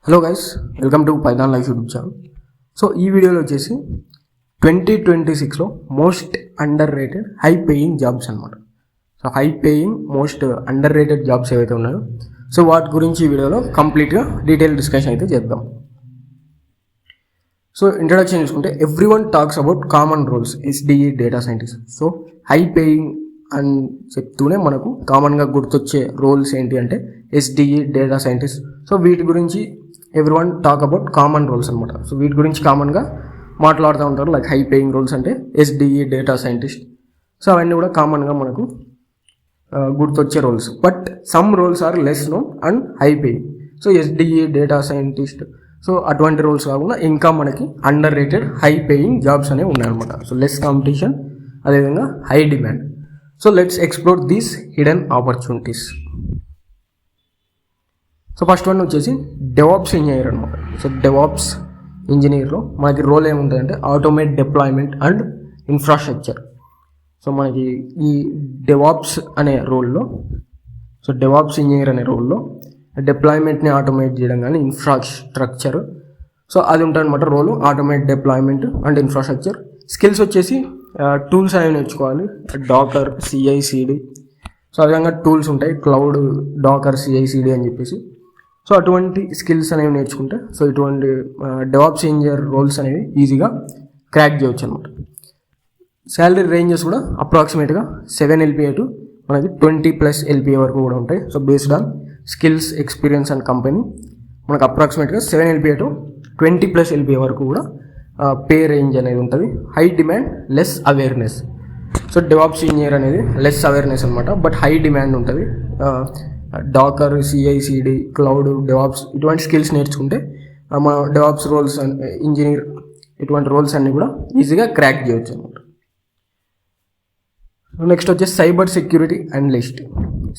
Hello guys, welcome to Python life YouTube channel. So ఈ వీడియోలో వచ్చేసి 2026లో most underrated high paying jobs అనమాట. So high paying most underrated jobs ఏవైతే ఉన్నాయో so వాటి గురించి ఈ వీడియోలో కంప్లీట్గా డీటెయిల్ డిస్కషన్ అయితే చేద్దాం. సో ఇంట్రడక్షన్ చూసుకుంటే every one talks about common roles SDE data scientist. So high paying అని చెప్తూనే మనకు కామన్గా గుర్తొచ్చే రోల్స్ ఏంటి అంటే ఎస్డిఈ డేటా సైంటిస్ట్. సో వీటి గురించి every one talk about common roles అనమాట. సో వీటి గురించి కామన్గా మాట్లాడుతూ ఉంటారు. లైక్ హై పేయింగ్ రోల్స్ అంటే ఎస్డిఈ డేటా సైంటిస్ట్. సో అవన్నీ కూడా కామన్గా మనకు గుర్తొచ్చే roles. But some roles are less known and high paying. So SDE data scientist so అటువంటి రోల్స్ కాకుండా ఇంకా మనకి underrated high paying jobs అనేవి ఉన్నాయన్నమాట. సో లెస్ కాంపిటీషన్, అదేవిధంగా high demand. So let's explore these hidden opportunities. So first one వచ్చేసి DevOps engineer అనమాట. So DevOps ఇంజనీర్లో మనకి రోల్ ఏముంటుందంటే automate deployment and infrastructure. So మనకి ఈ డెవాప్స్ అనే రోల్లో, సో డెవాప్స్ ఇంజనీర్ అనే రోల్లో డిప్లాయ్మెంట్ని ఆటోమేట్ చేయడం కానీ ఇన్ఫ్రాస్ట్రక్చర్, సో అది ఉంటుంది అనమాట role. Automate deployment and infrastructure. Skills వచ్చేసి టూల్స్ అనేవి నేర్చుకోవాలి. Dakar, CICD. సో ఆ విధంగా టూల్స్ ఉంటాయి, క్లౌడ్, డాకర్, సిఐసిడి అని చెప్పేసి. సో అటువంటి స్కిల్స్ అనేవి నేర్చుకుంటే సో ఇటువంటి డెవాప్స్ ఇంజనీర్ రోల్స్ అనేవి ఈజీగా క్రాక్ చేయవచ్చు అనమాట. శాలరీ రేంజెస్ కూడా అప్రాక్సిమేట్గా 7 LPA టు మనకి 20+ LPA వరకు కూడా ఉంటాయి. So based on skills, experience and company మనకు అప్రాక్సిమేట్గా 7 LPA టు 20+ LPA వరకు కూడా పే రేంజ్ అనేది ఉంటుంది. High demand, less awareness. So DevOps engineer అనేది లెస్ అవేర్నెస్ అనమాట, బట్ హై డిమాండ్ ఉంటుంది. డాకర్, సిఐసిడి, క్లౌడ్, డెవాప్స్ ఇటువంటి స్కిల్స్ నేర్చుకుంటే మన డెవాప్స్ రోల్స్ ఇంజనీర్ ఇటువంటి రోల్స్ అన్నీ కూడా ఈజీగా క్రాక్ చేయవచ్చు అనమాట. నెక్స్ట్ వచ్చేసి cyber security analyst.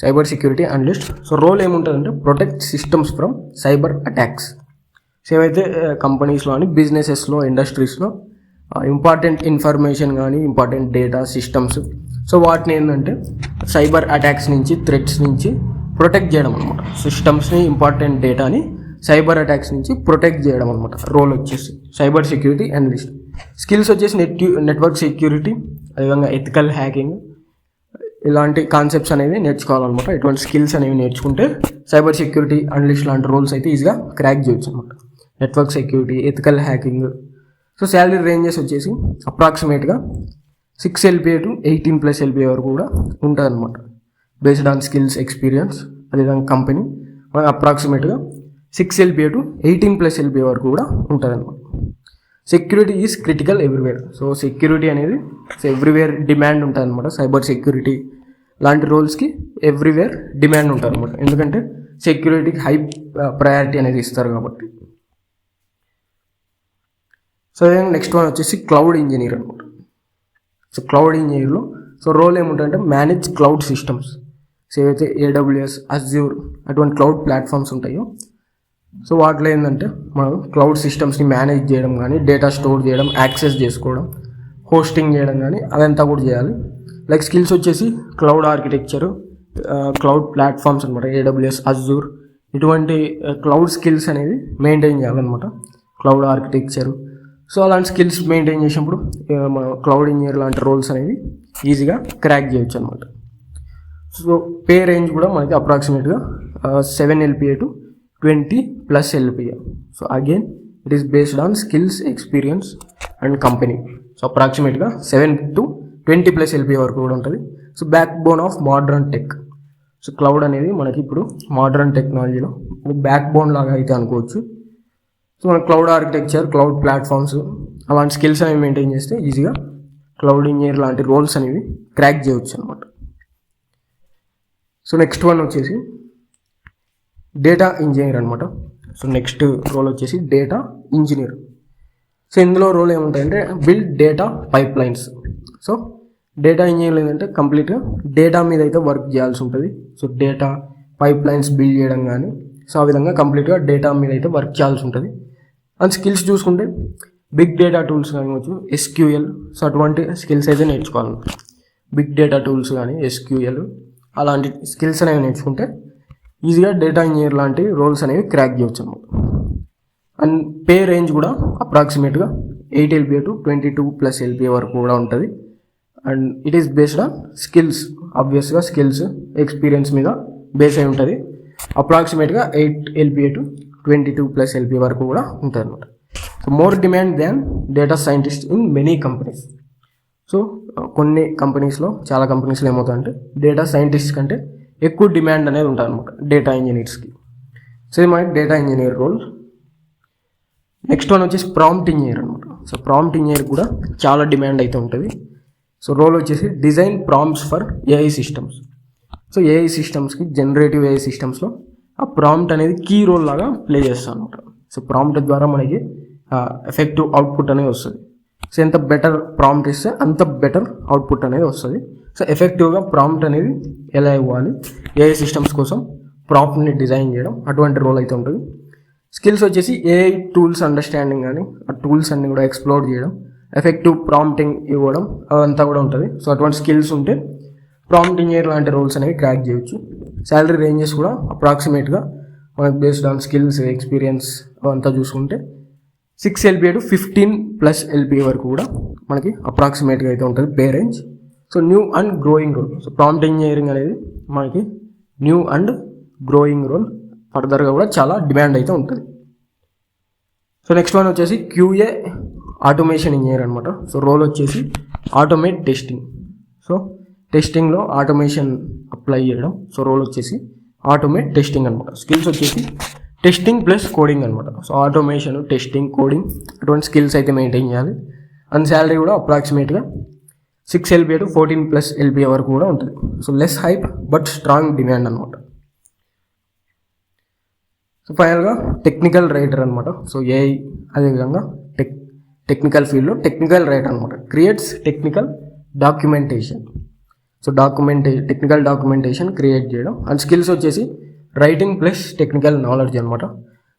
Cyber security analyst so role ఏముంటుందంటే protect systems from cyber attacks. So ఏవైతే కంపెనీస్లో కానీ బిజినెసెస్లో, ఇండస్ట్రీస్లో ఇంపార్టెంట్ ఇన్ఫర్మేషన్ కానీ ఇంపార్టెంట్ డేటా సిస్టమ్స్ సో వాటిని ఏంటంటే సైబర్ అటాక్స్ నుంచి, థ్రెట్స్ నుంచి ప్రొటెక్ట్ చేయడం అనమాట. సిస్టమ్స్ని, ఇంపార్టెంట్ డేటాని సైబర్ అటాక్స్ నుంచి ప్రొటెక్ట్ చేయడం అనమాట రోల్ వచ్చేసి సైబర్ సెక్యూరిటీ అనలిస్ట్. స్కిల్స్ వచ్చేసి నెట్వర్క్ సెక్యూరిటీ, అదేవిధంగా ఎథికల్ హ్యాకింగ్, ఇలాంటి కాన్సెప్ట్స్ అనేవి నేర్చుకోవాలన్నమాట. ఇటువంటి స్కిల్స్ అనేవి నేర్చుకుంటే సైబర్ సెక్యూరిటీ అనలిస్ట్ లాంటి రోల్స్ అయితే ఈజీగా క్రాక్ చేయొచ్చు అనమాట. Network security, ethical hacking. So salary ranges వచ్చేసి అప్రాక్సిమేట్గా 6 LPA టు 18+ LPA వరకు కూడా ఉంటుంది అనమాట. బేస్డ్ ఆన్ స్కిల్స్, ఎక్స్పీరియన్స్, అదేవిధంగా కంపెనీ మనకు అప్రాక్సిమేట్గా 6 LPA టు 18+ LPA వరకు కూడా ఉంటుంది అనమాట. Security is critical everywhere. So security అనేది ఎవ్రీవేర్ డిమాండ్ ఉంటుంది అనమాట. సైబర్ సెక్యూరిటీ లాంటి రోల్స్కి ఎవ్రీవేర్ డిమాండ్ ఉంటుంది అనమాట, ఎందుకంటే సెక్యూరిటీకి హై ప్రయారిటీ అనేది ఇస్తారు కాబట్టి. సో నెక్స్ట్ వన్ వచ్చేసి క్లౌడ్ ఇంజనీర్ అనమాట. సో క్లౌడ్ ఇంజనీర్లో సో రోల్ ఏముంటుందంటే మేనేజ్ క్లౌడ్ సిస్టమ్స్. సో ఏవైతే AWS, అజ్యూర్ అటువంటి క్లౌడ్ ప్లాట్ఫామ్స్ ఉంటాయో సో వాటిలో ఏంటంటే మనం క్లౌడ్ సిస్టమ్స్ని మేనేజ్ చేయడం కానీ, డేటా స్టోర్ చేయడం, యాక్సెస్ చేసుకోవడం, హోస్టింగ్ చేయడం కానీ అదంతా కూడా చేయాలి. లైక్ స్కిల్స్ వచ్చేసి క్లౌడ్ ఆర్కిటెక్చరు, క్లౌడ్ ప్లాట్ఫామ్స్ అనమాట, AWS, అజ్యూర్ ఇటువంటి క్లౌడ్ స్కిల్స్ అనేవి మెయింటైన్ చేయాలన్నమాట. క్లౌడ్ ఆర్కిటెక్చరు సో అలాంటి స్కిల్స్ మెయింటైన్ చేసినప్పుడు మన క్లౌడ్ ఇంజనీర్ లాంటి రోల్స్ అనేవి ఈజీగా క్రాక్ చేయొచ్చు అనమాట. సో పే రేంజ్ కూడా మనకి అప్రాక్సిమేట్గా 7 LPA to 20+ LPA. So again it is based on skills, experience and company. So అప్రాక్సిమేట్గా 7 to 20+ LPA వరకు కూడా ఉంటుంది. So backbone of modern tech. So cloud అనేది మనకి ఇప్పుడు మోడ్రన్ టెక్నాలజీలో బ్యాక్ బోన్ లాగా అయితే అనుకోవచ్చు. సో మన క్లౌడ్ ఆర్కిటెక్చర్, క్లౌడ్ ప్లాట్ఫామ్స్ అలాంటి స్కిల్స్ అనేవి మెయింటైన్ చేస్తే ఈజీగా క్లౌడ్ ఇంజనీర్ లాంటి రోల్స్ అనేవి క్రాక్ చేయవచ్చు అనమాట. సో నెక్స్ట్ వన్ వచ్చేసి డేటా ఇంజనీర్ అనమాట. సో నెక్స్ట్ రోల్ వచ్చేసి డేటా ఇంజనీర్. సో ఇందులో రోల్ ఏముంటాయంటే build data pipelines. So data engineer ఏంటంటే కంప్లీట్గా డేటా మీద అయితే వర్క్ చేయాల్సి ఉంటుంది. So data pipelines build చేయడం కానీ సో ఆ విధంగా కంప్లీట్గా డేటా మీద అయితే వర్క్ చేయాల్సి ఉంటుంది. అండ్ స్కిల్స్ చూసుకుంటే బిగ్ డేటా టూల్స్ కానివచ్చు, SQL సో అటువంటి స్కిల్స్ అయితే నేర్చుకోవాలి. బిగ్ డేటా టూల్స్ కానీ, SQL అలాంటి స్కిల్స్ అనేవి నేర్చుకుంటే ఈజీగా డేటా ఇంజనీర్ లాంటి రోల్స్ అనేవి క్రాక్ చేయవచ్చు అన్నమాట. అండ్ పే రేంజ్ కూడా అప్రాక్సిమేట్గా 8 LPA to 22+ LPA వరకు కూడా ఉంటుంది. And it is based on skills, ఆబ్వియస్గా స్కిల్స్ ఎక్స్పీరియన్స్ మీద బేస్ అయి ఉంటుంది. అప్రాక్సిమేట్గా 8 LPA to 22+ LPA వరకు కూడా ఉంటుంది అనమాట. So more demand than data scientist in many companies. So కొన్ని కంపెనీస్లో, చాలా కంపెనీస్లో ఏమవుతుందంటే డేటా సైంటిస్ట్ కంటే ఎక్కువ డిమాండ్ అనేది ఉంటుంది అనమాట డేటా ఇంజనీర్స్కి. సో ఇది మనకి data engineer role. Next one వచ్చేసి ప్రాంప్ట్ ఇంజనీర్ అనమాట. సో ప్రాంప్ట్ ఇంజనీర్ కూడా చాలా డిమాండ్ అయితే ఉంటుంది. సో రోల్ వచ్చేసి design prompts for AI systems. So AI సిస్టమ్స్కి, జనరేటివ్ ఏఐ సిస్టమ్స్లో ఆ ప్రాంప్ట్ అనేది కీ రోల్ లాగా ప్లే చేస్తాను అనమాట. సో ప్రాంప్ట్ ద్వారా మనకి ఎఫెక్టివ్ అవుట్పుట్ అనేది వస్తుంది. సో ఎంత బెటర్ ప్రాంప్ట్ ఇస్తే అంత బెటర్ అవుట్పుట్ అనేది వస్తుంది. సో ఎఫెక్టివ్గా ప్రాంప్ట్ అనేది ఎలా ఇవ్వాలి, ఏఐ సిస్టమ్స్ కోసం ప్రాంప్ట్ని డిజైన్ చేయడం, అటువంటి రోల్ అయితే ఉంటుంది. స్కిల్స్ వచ్చేసి ఏఐ టూల్స్ అండర్స్టాండింగ్ కానీ, ఆ టూల్స్ అన్ని కూడా ఎక్స్ప్లోర్ చేయడం, ఎఫెక్టివ్ ప్రాంప్టింగ్ ఇవ్వడం, అదంతా కూడా ఉంటుంది. సో అటువంటి స్కిల్స్ ఉంటే ప్రాంప్ట్ ఇంజనీర్ లాంటి రోల్స్ అనేవి క్రాక్ చేయొచ్చు. శాలరీ రేంజెస్ కూడా అప్రాక్సిమేట్గా మనకు బేస్డ్ ఆన్ స్కిల్స్, ఎక్స్పీరియన్స్ అవంతా చూసుకుంటే 6 LPA to 15+ LPA వరకు కూడా మనకి అప్రాక్సిమేట్గా అయితే ఉంటుంది pay range. So new and growing role. So prompt engineering అనేది మనకి న్యూ అండ్ గ్రోయింగ్ రోల్, ఫర్దర్గా కూడా చాలా డిమాండ్ అయితే ఉంటుంది. సో నెక్స్ట్ వన్ వచ్చేసి QA ఆటోమేషన్ ఇంజనీర్ అనమాట. సో రోల్ వచ్చేసి ఆటోమేట్ టెస్టింగ్. సో టెస్టింగ్లో ఆటోమేషన్ అప్లై చేయడం. సో రోల్ వచ్చేసి ఆటోమేట్ టెస్టింగ్ అనమాట. స్కిల్స్ వచ్చేసి టెస్టింగ్ ప్లస్ కోడింగ్ అనమాట. సో ఆటోమేషన్, టెస్టింగ్, కోడింగ్ అటువంటి స్కిల్స్ అయితే మెయింటైన్ చేయాలి. అండ్ శాలరీ కూడా అప్రాక్సిమేట్గా 6 LPA to 14+ LPA వరకు కూడా ఉంటుంది. So less hype but strong demand అనమాట. సో ఫైనల్గా టెక్నికల్ రైటర్ అనమాట. సో ఏఐ అదేవిధంగా టెక్నికల్ ఫీల్డ్లో టెక్నికల్ రైటర్ అనమాట. Creates technical documentation. So technical documentation create చేయడం. అండ్ స్కిల్స్ వచ్చేసి రైటింగ్ ప్లస్ టెక్నికల్ నాలెడ్జ్ అనమాట.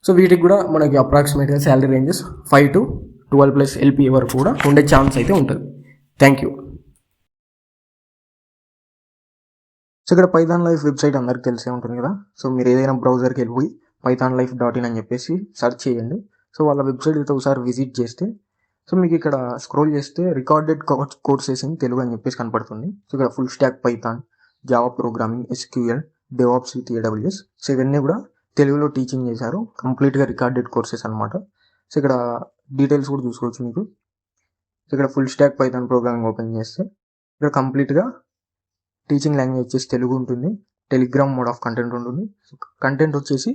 సో వీటికి కూడా మనకి అప్రాక్సిమేట్గా శాలరీ రేంజెస్ 5 to 12+ LPA వరకు కూడా ఉండే ఛాన్స్ అయితే ఉంటుంది. Thank you. సో ఇక్కడ పైథాన్ లైఫ్ వెబ్సైట్ అందరికి తెలిసే ఉంటుంది కదా. సో మీరు ఏదైనా బ్రౌజర్కి వెళ్ళిపోయి pythonlife.in అని చెప్పేసి సెర్చ్ చేయండి. సో వాళ్ళ వెబ్సైట్ అయితే ఒకసారి విజిట్ చేస్తే, సో మీకు ఇక్కడ స్క్రోల్ చేస్తే రికార్డెడ్ కోర్సెస్ ఇన్ తెలుగు అని చెప్పేసి కనపడుతుంది. సో ఇక్కడ full stack Python, Java programming, SQL, DevOps with AWS. So ఇవన్నీ కూడా తెలుగులో టీచింగ్ చేశారు. కంప్లీట్గా రికార్డెడ్ కోర్సెస్ అనమాట. సో ఇక్కడ డీటెయిల్స్ కూడా చూసుకోవచ్చు మీకు. సో ఇక్కడ full stack Python programming open చేస్తే ఇక్కడ కంప్లీట్గా టీచింగ్ లాంగ్వేజ్ వచ్చేసి తెలుగు ఉంటుంది. టెలిగ్రామ్ మోడ్ ఆఫ్ కంటెంట్ ఉంటుంది. సో కంటెంట్ వచ్చేసి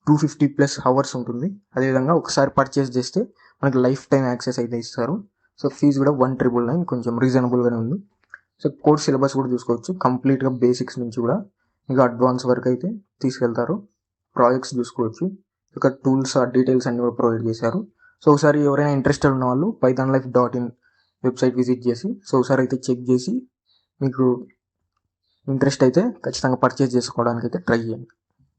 250+ అవర్స్ ఉంటుంది. అదేవిధంగా ఒకసారి పర్చేస్ చేస్తే మనకి లైఫ్ టైం యాక్సెస్ అయితే ఇస్తారు. సో ఫీజు కూడా 1,999, కొంచెం రీజనబుల్గానే ఉంది. సో కోర్స్ సిలబస్ కూడా చూసుకోవచ్చు. కంప్లీట్గా బేసిక్స్ నుంచి కూడా మీకు అడ్వాన్స్ వరకు అయితే తీసుకెళ్తారు. ప్రాజెక్ట్స్ చూసుకోవచ్చు. ఇక టూల్స్, డీటెయిల్స్ అన్ని కూడా ప్రొవైడ్ చేశారు. సో ఒకసారి ఎవరైనా ఇంట్రెస్టెడ్ ఉన్న వాళ్ళు pythonlife.in వెబ్సైట్ విజిట్ చేసి, సో ఒకసారి అయితే చెక్ చేసి మీకు ఇంట్రెస్ట్ అయితే ఖచ్చితంగా పర్చేస్ చేసుకోవడానికి అయితే ట్రై చేయండి.